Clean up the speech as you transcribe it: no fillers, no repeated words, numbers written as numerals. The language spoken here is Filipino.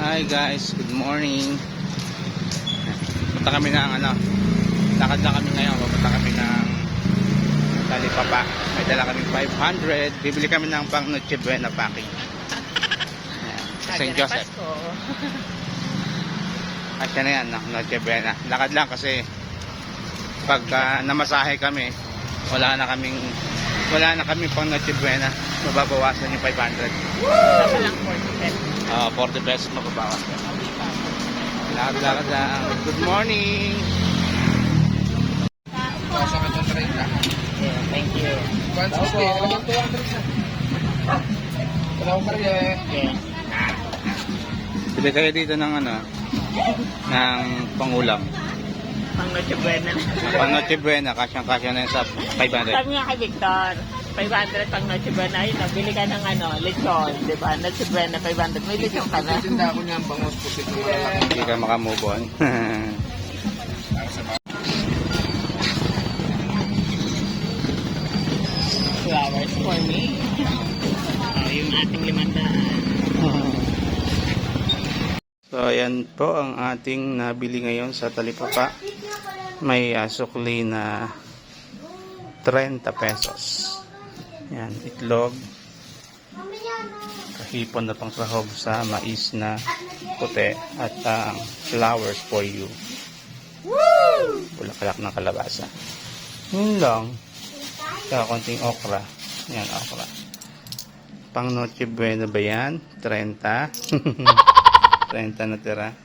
Hi guys, good morning. Punta kami ng lakad lang kami ngayon. Pupunta kami ng Talipapa. May dala kami 500. Bibili kami ng pang Noche Buena packing. St. Joseph. Asya na yan, Noche Buena. Lakad lang kasi pag namasahe kami, wala na kaming pang Noche Buena. Mababawasan yung 500. Saka lang 40 pesos. 40 pesos mababawas. Lakad lang. Good morning. Yeah, thank you. 160, alam 200 na. Wala akong barya eh. Yeah. Bili kayo dito ng ng pangulam. Pang Noche Buena. Pang Noche Buena, kasyang-kasya na yun sa 500. Sabi nga kay Victor, 500 pang Noche Buena. Ayun, bili ka ng lechon, di ba? Noche Buena, 500. May lechon ka na. Tinda ko niya ang bangos pusit ng malalaki. Hindi ka makamove on. Flowers for me. Yung ating 500. So, ayan po ang ating nabili ngayon sa Talipapa. May sukli na 30 pesos. Yan, itlog. Kahipon na pang sahog sa mais na puti. At flowers for you. Bulaklak ng kalabasa. Yun lang. Saka konting okra. Yan, okra. Pang Noche Buena ba yan? 30. 30 na tira.